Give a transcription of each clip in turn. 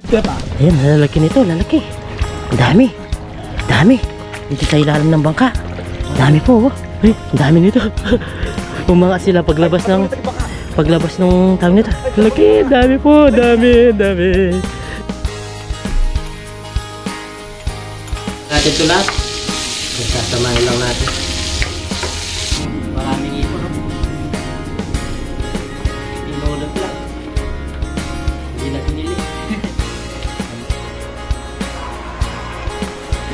Ayan, lalaki nito, lalaki. Ang dami. Dami. Dito sa ilalim ng bangka. Dami po, oh. Ay, ang dami nito. Umangat sila paglabas ng tawag nito. Laki, dami po, dami. Natin ito lahat. Sasamahin lang natin. Maraming ipon. Inulot lang. Hindi na pinili.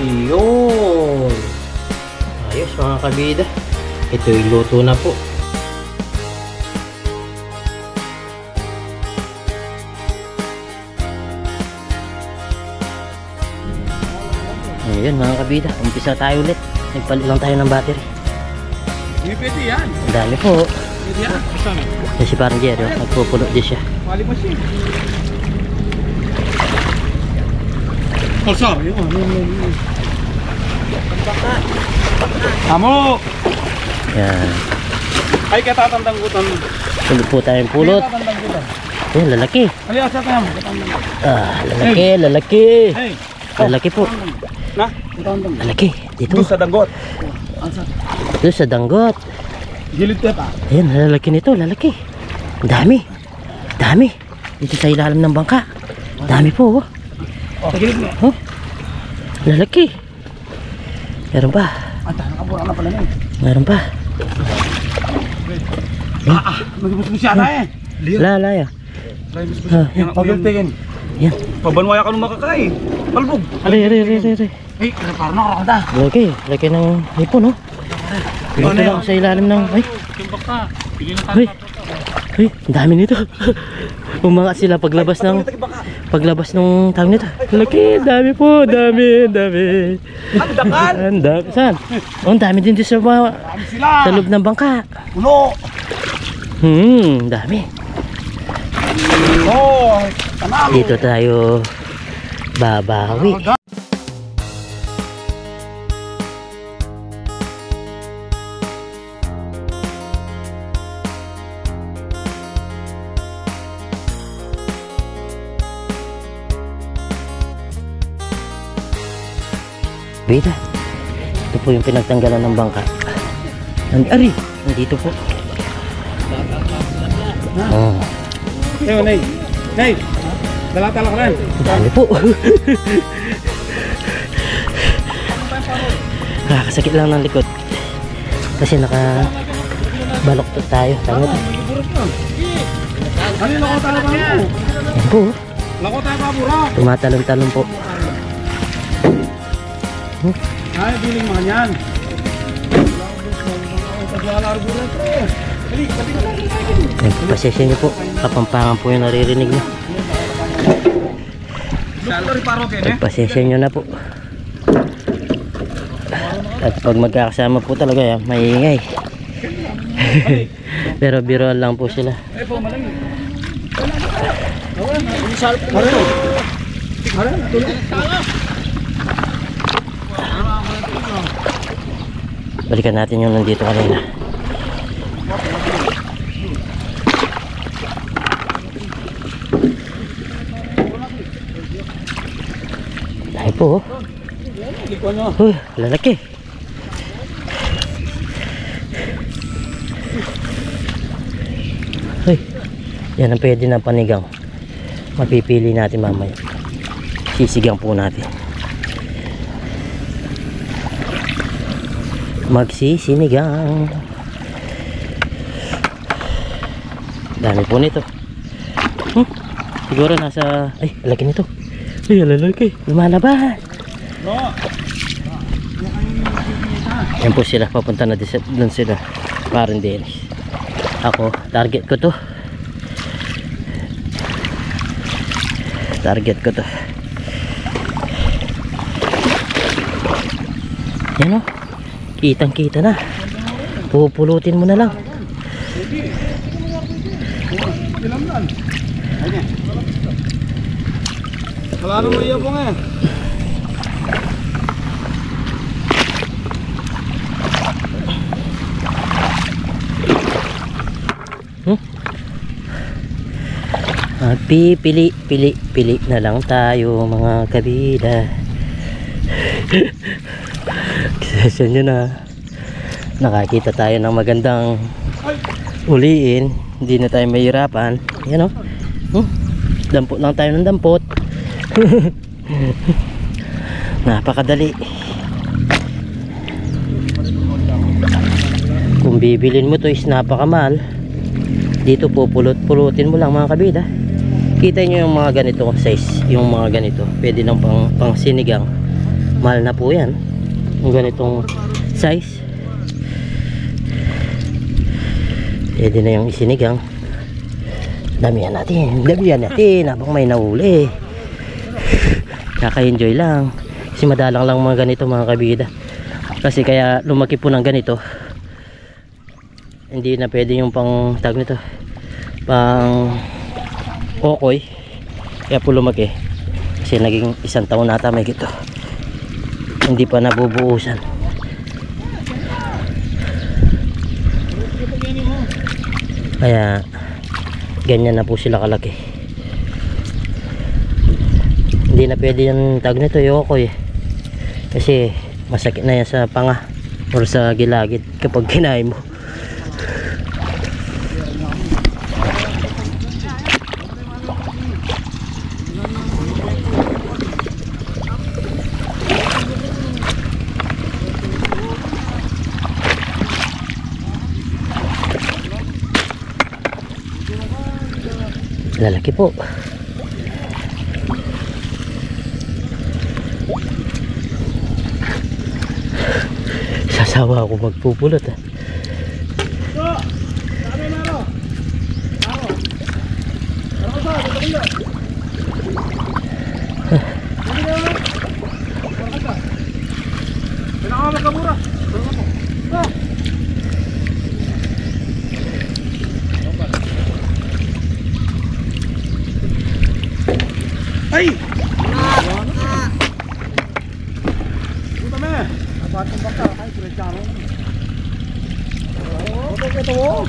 Iyon. Ayos mga kabida. Ito yung luto na po. Ayan mga kabida, umpisa tayo ulit. Nagpalit lang tayo ng battery. Hindi pwede yan. Ang dami po. Pwede yan. Kasi parang Jero, nagpupulo din siya. Wali mo siya. Also, yun. Amo! Yan. Ay, katatandang gutan. Pulot po tayong pulot. Katatandang gutan. Ayan, lalaki. Ali, asa ka naman. Lalaki. Hey! Lalaki po. Na? Katatandang. Lalaki. Dito. Doon sa danggot. Doon sa danggot. Gilid ka pa. Ayan, lalaki nito, lalaki. Ang dami. Dami. Dito sa ilalim ng bangka. Dami po, oh. Gilid mo. Oh. Lalaki. Meron pa. Nakabura na pala na eh. Meron pa. Mag-ibus-bus siya na eh. Laya. Yan, pagiltingin. Yan. Pabanwaya ka nung makakay. Palbog. Ari. Ay, parang nakakanta. Laki. Laki ng hipon, oh. Dito lang sa ilalim ng... Ay. Timbak ka. Ay, ang dami nito. Umangat sila paglabas ng tawag nito. Laki, dami po, dami. Ang Ang saan? Oh, ang dami din dito sa loob ng bangka. Ulo. Dami. Oh, tanalo. Dito tayo babawi. Bida. Ito po yung pinagtanggalan ng bangka. Ari, nandito po. Oh. Nay. Dala-tala ka rin. Dami po. Nakakasakit lang ng likod. Kasi nakabaloktot tayo. Tangot. Ano lako tayo pa mo? Yan po. Lako tayo pa bura. Tumatalon-talon po. Ay, biling mga yan. Pasensya niyo po. Kapampangan po yung naririnig niyo. Pasensya niyo na po. At pag magkakasama po talaga yan, maingay. Pero biroan lang po sila. Balikan natin yung nandito kanina. Dahil po, lalaki. Yan ang pwede na panigang. Mapipili natin mamaya. Sisigang po natin. Magsisinigang. Dami po nito. Siguro nasa... Ay, laki nito. Ay, lalaki. Lumalabas. Yan po sila. Papunta na doon sila. Parang Dennis. Ako, target ko to. Yan o. Kitang kita na. Pupulutin mo na lang. Wala naman iya po nga eh. Magpipili na lang tayo mga kabida. Session nyo na. Nakakita tayo ng magandang uliin. Hindi na tayo mahirapan. Yan o. Dampot lang tayo ng dampot. Napakadali. Kung bibilin mo to is napakamahal. Dito pupulot-pulutin mo lang mga kabida. Kita nyo yung mga ganito size. Yung mga ganito. Pwede nang pang sinigang. Mahal na po yan. Yung ganitong size. Pwede na yung isinigang. Damihan natin habang may nahuli. Kaka-enjoy lang kasi madalang lang mga ganito mga kabida. Kasi kaya lumaki po ng ganito. Hindi na pwede yung pang tag nito, pang okoy. Kaya po lumaki kasi naging 1 taon nata may gito. Hindi pa nabubuusan. Kaya ganyan na po sila kalaki. Hindi na pwede yung tag nito yokoy kasi masakit na yan sa panga or sa gilagid kapag kinain mo. Lalaki po. Sasawa ako magpupulot ah. Ay! Puta me! Apat ng baka, ay, kuretsano. Ito mo!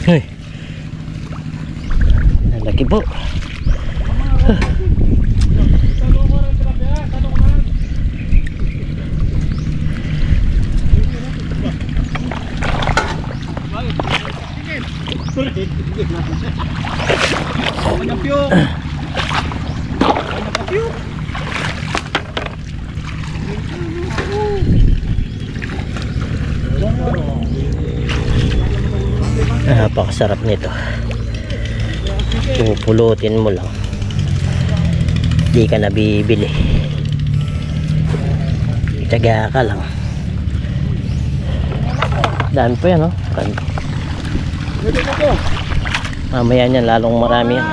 Hey. Lalaki po. Napakasarap nito. Pupulutin mo lang, di ka nabibili. Tiyaga ka lang. Dami pa yan, oh. Mamaya niyan lalong marami yan.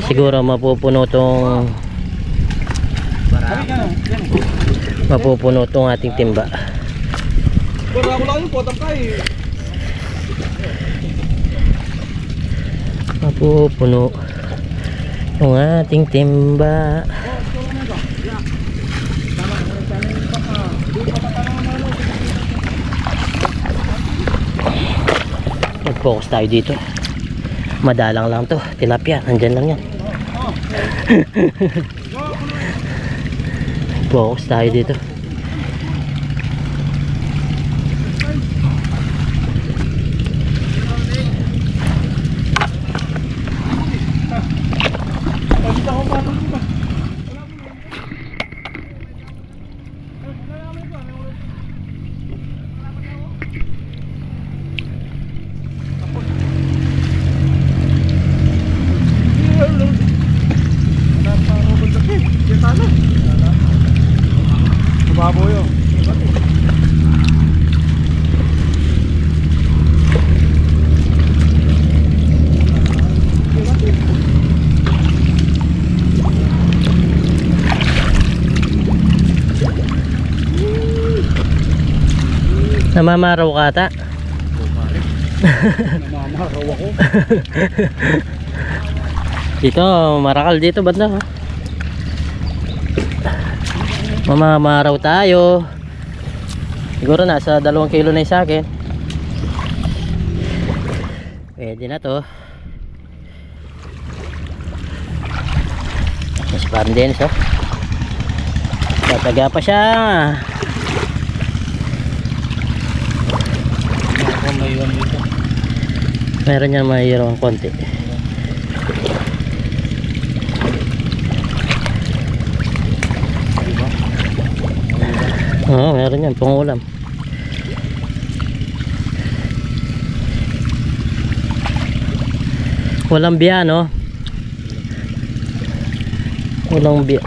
Siguro mapupuno tong ating timba. Mapupuno yung ating timba. Mag-focus tayo dito. Madalang lang to, tilapia, nandyan lang yan. Focus tayo dito. Namamaraw ka ata. Namamaraw ako. Dito, marakal dito banda. Ha? Mamamaraw tayo. Siguro nasa 2 kilo na yung sa akin. Pwede na to. Mas parang Dennis, oh. Tataga pa siya. Ako may iwan dito. Meron yan mayroong konti. Diba? Oo, meron yan, pangulam. Walang biya, no? Walang biya.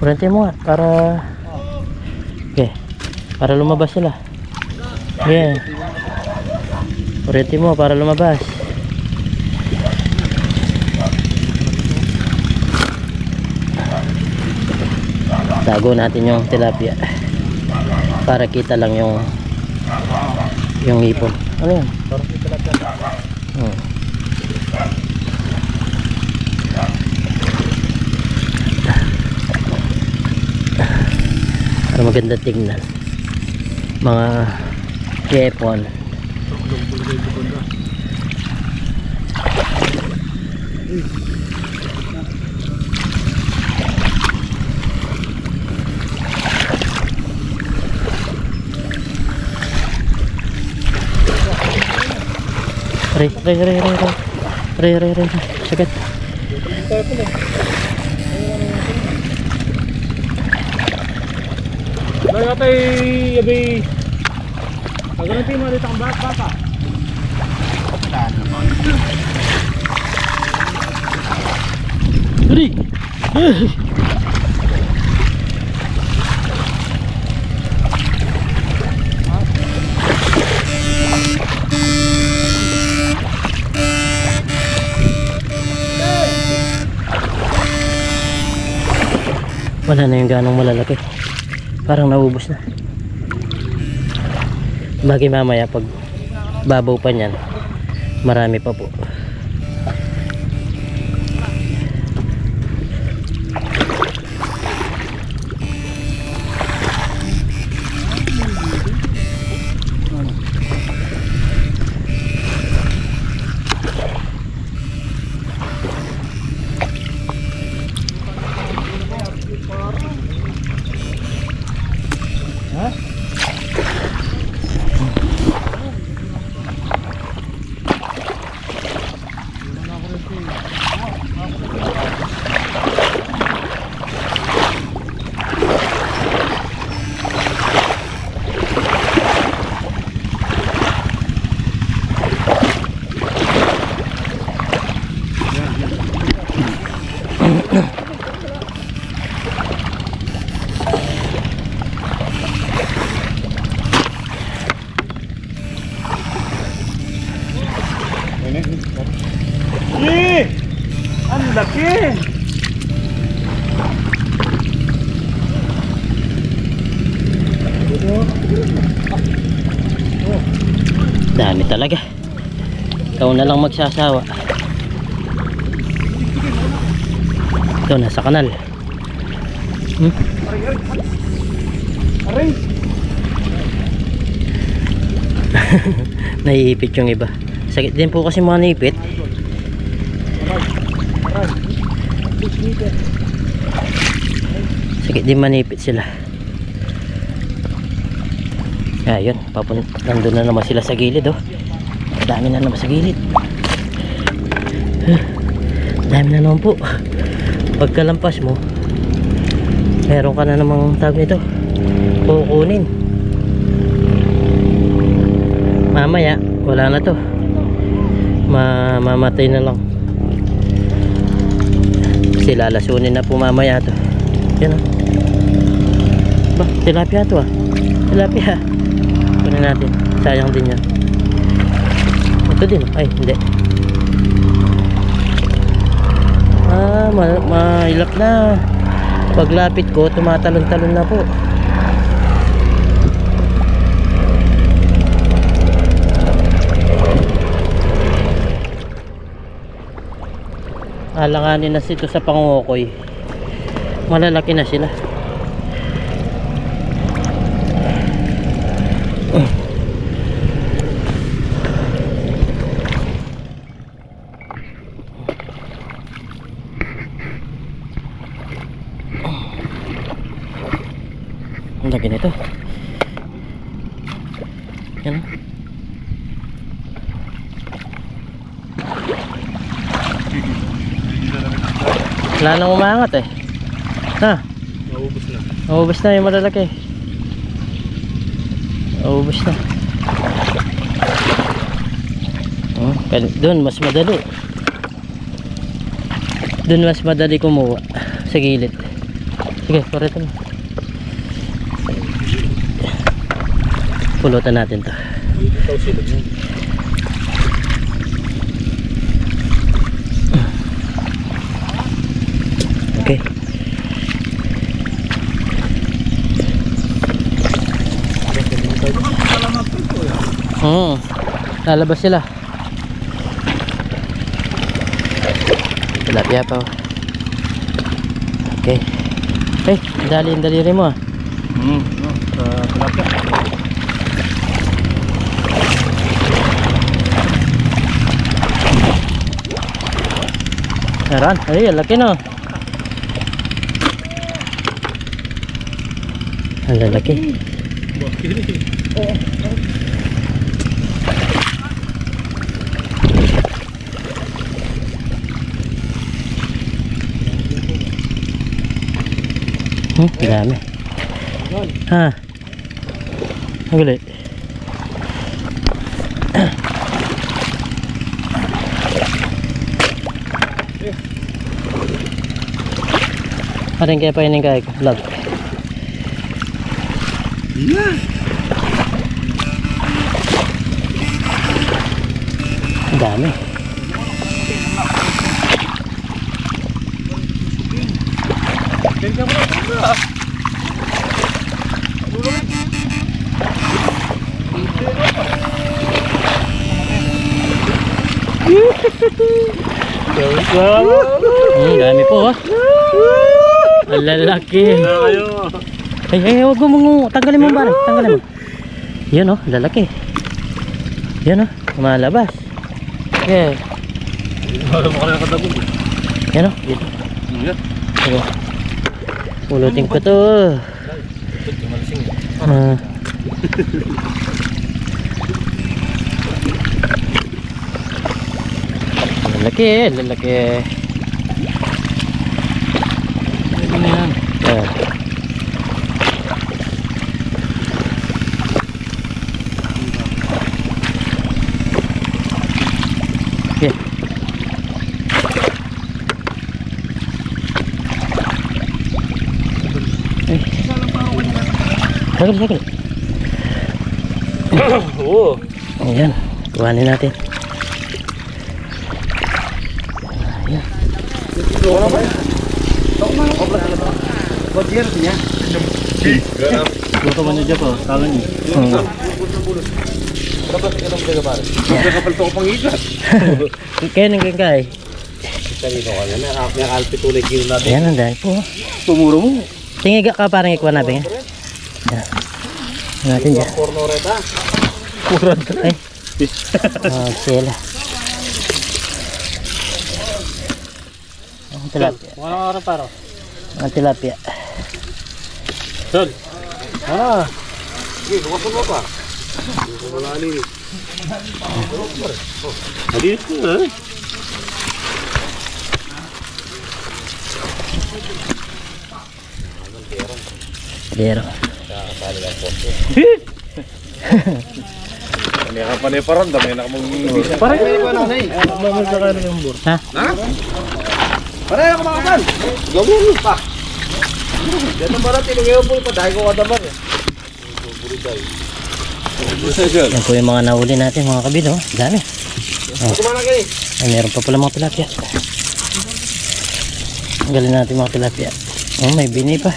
Kurente mo nga, para... Okay, para lumabas sila. Yeah. Kurente mo, para lumabas. Tago natin yung tilapia para kita lang yung ipon. Ano yan? Parang ito lang yan. Para maganda tingnan mga kepon. Re. Sakit. Kaya tayo yabi. Pagkalanti mo dito ang bata. Re. Wala na yung ganong malalaki. Parang naubos na. Bagay mamaya pag babaw pa niyan, marami pa po. Ang laki! Dami talaga. Ikaw na lang magsasawa. Ito nasa kanal. Aray! Naiipit yung iba. Sakit din po kasi mga naipit. Sakit din manipit sila. Ayun, nandun na naman sila sa gilid, oh. Dami na naman sa gilid. Dami na naman po. Pagkalampas mo, meron ka na namang tawag nito, kukunin. Mamaya wala na to, mamatay na lang kasi lalasunin na po mamaya to. Yan, oh. Ba, tilapia to, ah. Tilapia. Kunin natin, sayang din yan. Ito din, ay hindi. Mailap na. Paglapit ko, tumatalon-talon na po. alanganin na ito sa pangukoy. Malalaki na sila. Ang laki nito. Yan. Wala nang umangat eh. Ha? Naubos na. Naubos na yung malalaki. Naubos na. Oh, doon mas madali. Doon mas madali kumuha sa gilid. Sige, korete mo. Pulutan natin to. Ikaw sila yun. Okay. Lalabas sila. Tilapia pa. Okay. Hey, dali mo ah. Tilapia. Naran, ay laki no. Ang lalaki. Dami. Ha. Ang galit. Parang kaya pa yun yung kaya ko. Vlog. Ang dami. Dami po ah. Ang lalaki. Ay, huwag mo tanggalin mo ba? Tanggalin mo. Yan oh, lalaki. Yan oh, lumalabas. Okay. Wala mo kanina katagod. Yan oh, dito. Okay. Pulutin ko to. Lalaki, lalaki. Yan. Okay. Sakit. Oo. Ayan, kuhanin natin. Ayan. Buto man niya po, tangan niyo. Kapal to ko pang ikat. Kaya nang kay. Kanino ka na? May alpi tulay kilo natin. Ayan, ang dahil po. Tumuro mo. Tingiga ka parang ikuha natin. Ayan. Natin dyan. Pornoreta. Ay. Sila. Ang tilapia. Mga oras paro. Ang tilapia. Sol. Sige, luwasan mo pa. Wala alin. Alin ko ha? Dero. Kami ka pa na parang dami na kamang parang may iba na na eh. Mamul ka na yung bur. Ha? Parang ako makapan. Gawin pa. Dito ba natin yung bul pa dahil ko kadaman eh. Yan po yung mga nahuli natin mga kabilo. Dami. Kumana kayo. Ay, meron pa pala mga tilapia. Galing natin mga tilapia. Oh, may bini pa.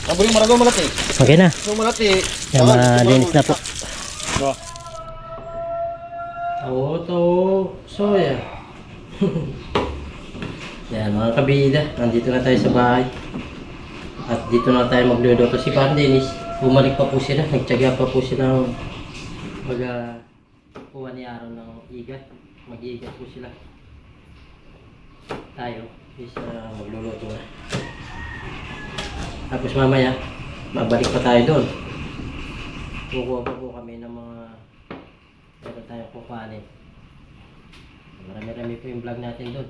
Abuli maragaw malati. Okay na. So malati. Yan, malinis na po. Oo, to soya. Yan mga kabida, nandito na tayo sa bahay. At dito na tayo magluluto. Si Parang Dennis, bumalik pa po sila, nagtyaga pa po sila kuha ni araw ng igat. Mag-iigat po sila. Tayo is magluluto na. Tapos mamaya, mabalik pa tayo doon. Kukuha pa po kami ng mga meron tayong kukanin. Marami-rami po yung vlog natin doon.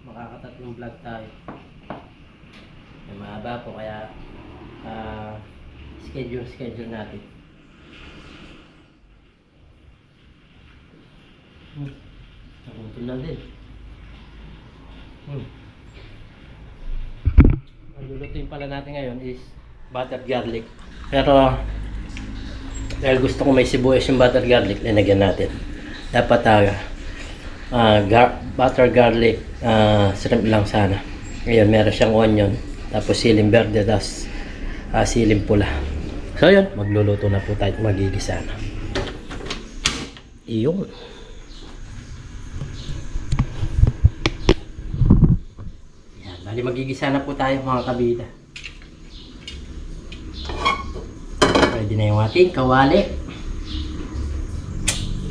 Makakatatlong vlog tayo. May mahaba po kaya schedule natin. Nakutin lang din. Ang lulutuin pala natin ngayon is buttered garlic. Pero dahil gusto ko may sibuyas yung buttered garlic, linagyan natin. Dapat butter garlic shrimp lang sana. Ngayon meron siyang onion, tapos siling verde, tapos siling pula. So yun, magluluto na po tayo, magigisa na. Iyon. Yan, bali magigisa na po tayo mga kabida. Pwede na yung ating kawali.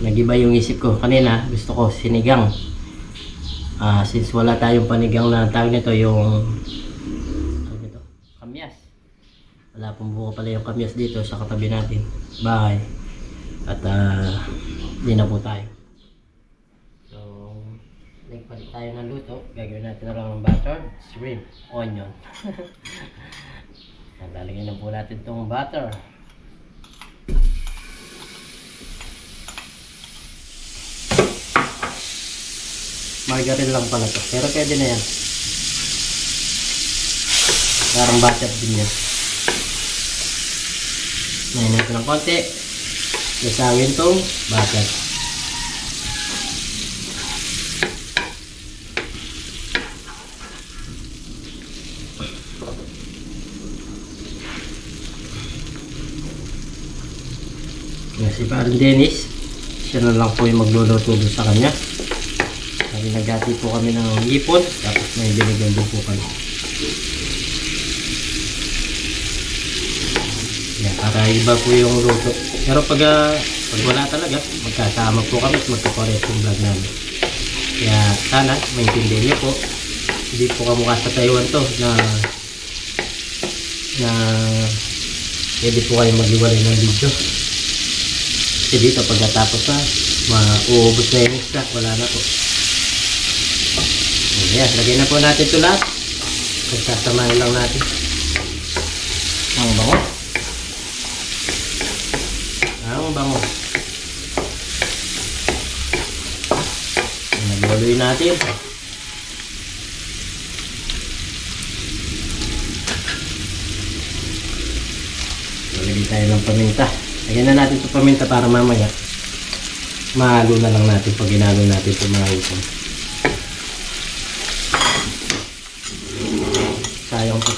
Nag-iba yung isip ko. Kanina gusto ko sinigang. Since wala tayong panigang na tawag nito, yung kamyas. Wala pong buka pala yung kamyas dito sa katabi natin bahay. At di na po tayo. So nagpalit tayo ng luto. Gagawin natin na lang ng butter, shrimp, onion. Lalagyan na po natin itong butter. Margarine lang pala to, pero pwede na yan. Parang butter din yan. Nainin ko ng konti. Lasawin tong butter. Si Parang Dennis, siya na lang po yung magluluto doon sa kanya. Nagati po kami ng ipon, tapos may binigyan din po kami. Yan, para iba po yung luto. Pero pag wala talaga, magkasama po kami at magkapares yung vlog namin. Kaya sana maintindihan niyo po, hindi po kamukha sa Taiwan to na pwede po kayo mag-iwalay ng video. Kasi dito pagkatapos na mauubos na yung extra, wala na po. Ayan, lagyan na po natin ito lahat. Pagsasamahin lang natin. Ang bango. Ang bango. Nagluloy natin. Lagyan tayo ng paminta. Lagyan na natin ito paminta para mamaya mahalo na lang natin pag ginalo natin ito mga ipon. Sayang po.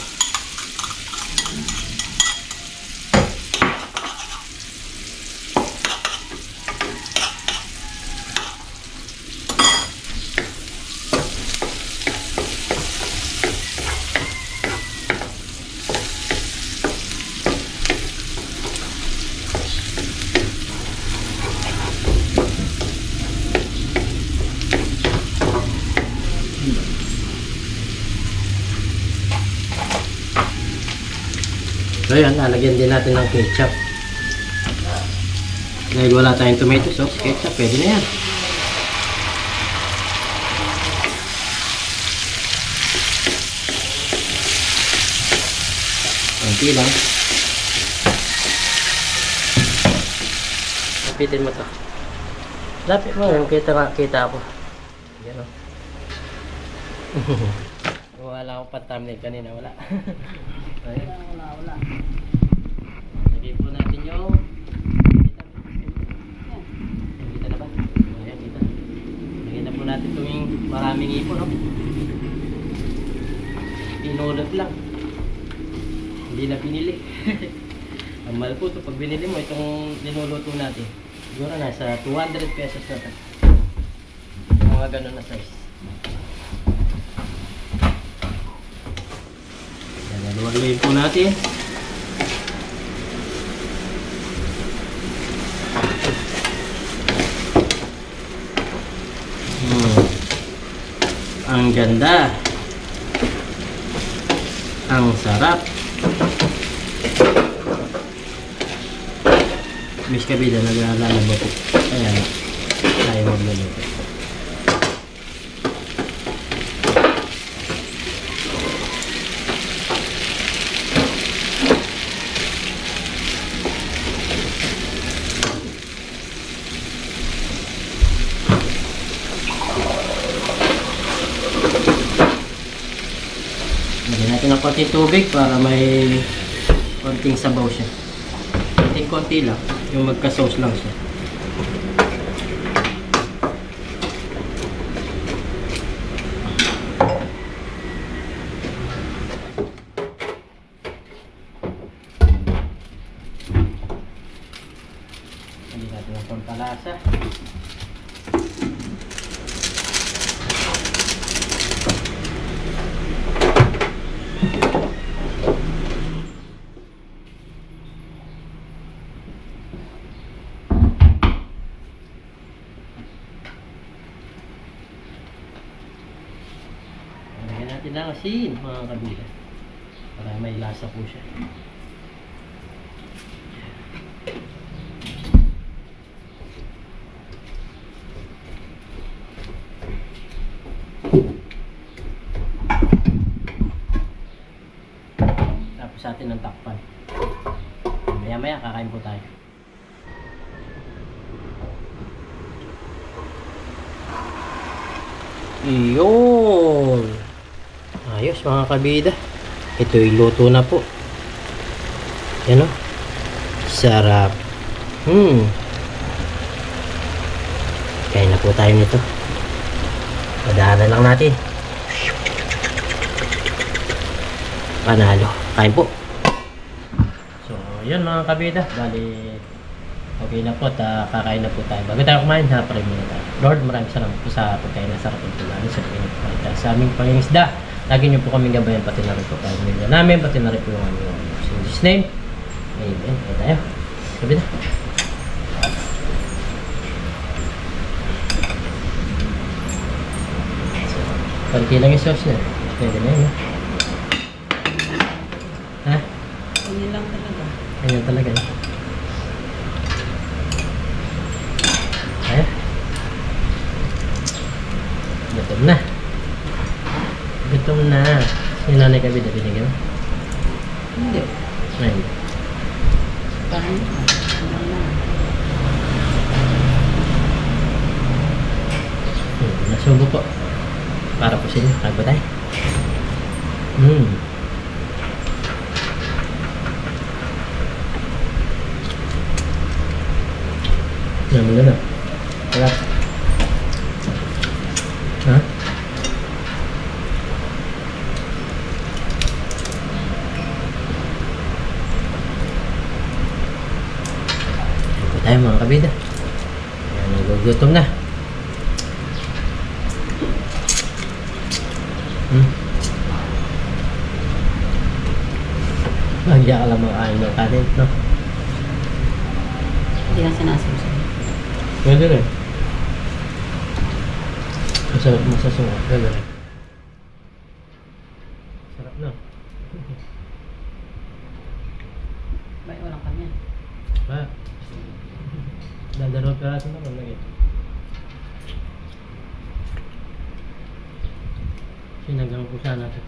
So yan, lalagyan din natin ng ketchup. Dahil wala tayong tomato sauce, ketchup, pwede na yan. Kunti lang. Lapitin mo to. Lapit mo, yung kita ako. Yan o. Wala akong pan-thumbnail kanina, wala. Wala. Lagay po natin yung kita na ba? Ayan, kita. Lagay na po natin itong maraming ipon, no? Pinulot lang. Hindi na pinili. Ang mahal po ito. Pag binili mo itong linuluto natin, siguro nasa 200 pesos na ito. Yung mga ganun na size. Yan, naluwag-luwin po natin. Ang ganda. Ang sarap. Miss Kabida, nag-aalala mo po. Ayan. Tayo magluluto. Lagyan natin ng konting tubig para may konting sabaw siya. Konti lang, yung magka-sauce lang siya. Lagyan natin ng pampalasa. Natin ng asin, mga kabila, para may lasa po siya. Tapos atin ng takpan. Maya maya kakain po tayo. Iyon. Ayos mga kabida. Ito'y luto na po. Yan o. Sarap. Kain na po tayo nito. Padaanan lang natin. Panalo. Kain po. So, yan mga kabida. Bali, okay na po at kakain na po tayo. Bago tayo kumain, pray muna tayo. Lord, maraming salamat po sa pagkain na sarap ito namin sa pinagpapalita sa aming pangingisda. Lagi niyo po kaming gabayan, pati na rin po tayo nila namin, pati na rin po yung aming oras. In Jesus' name, amen. Kaya tayo. Sabi na. So, konti lang yung sauce niya. Pwede na yun, ha? Ha? Ganyan lang talaga. Ganyan talaga, eh. Kaya? Gutom na. Gutom na. Yung nanay kabida, binigyan mo? Hindi. Ay, hindi. Kain ka. Wala na. Nasubo po. Para po sila. Kain po tayo. Naman na na. Wala. Ha? Tayo mga kabida. Ayan, nagugutom na. Nagya ka lang mga kain ng kanin, no? Hindi na sinasabi sa'yo. Pwede rin. Masarap mo sa sunga. Pwede rin. Sarap na. Ba't walang kanya? Ba? Dadalawang piraso naman lagi. Sinagang po sana ito.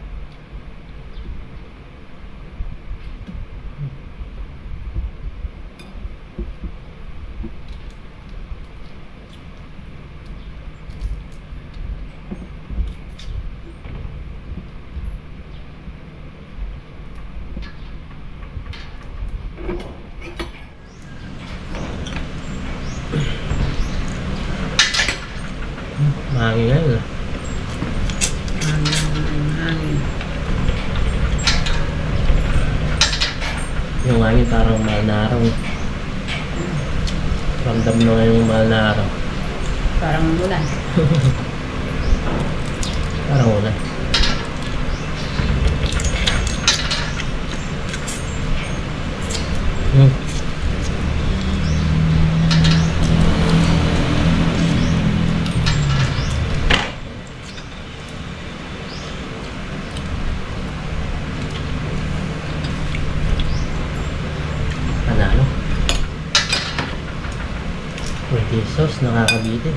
Mahangin nga yun. Hangin. Yung hangin parang mahal na araw. Ramdam na nga yung mahal na araw. Parang ulan. Parang ulan. Panalo. 20 pesos, nakakabili.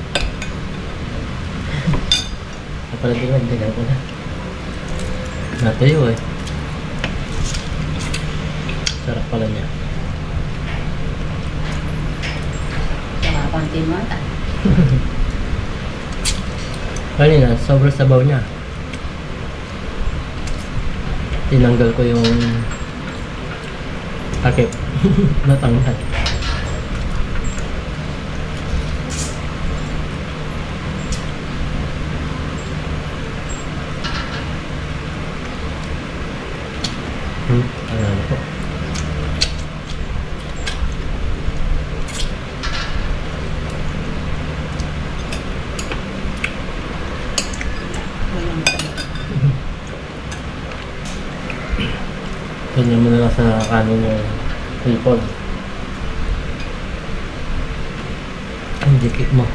Kapala tingnan, tingnan ko na. Natayo eh. Sarap pala niya. Saka konti mo ata. Kanina, sobrang sabaw niya. Tinanggal ko yung takip. Natanggal. Ano po? Walang Ganyan mo na lang sa kanin yung tripod. Ang dikit mo.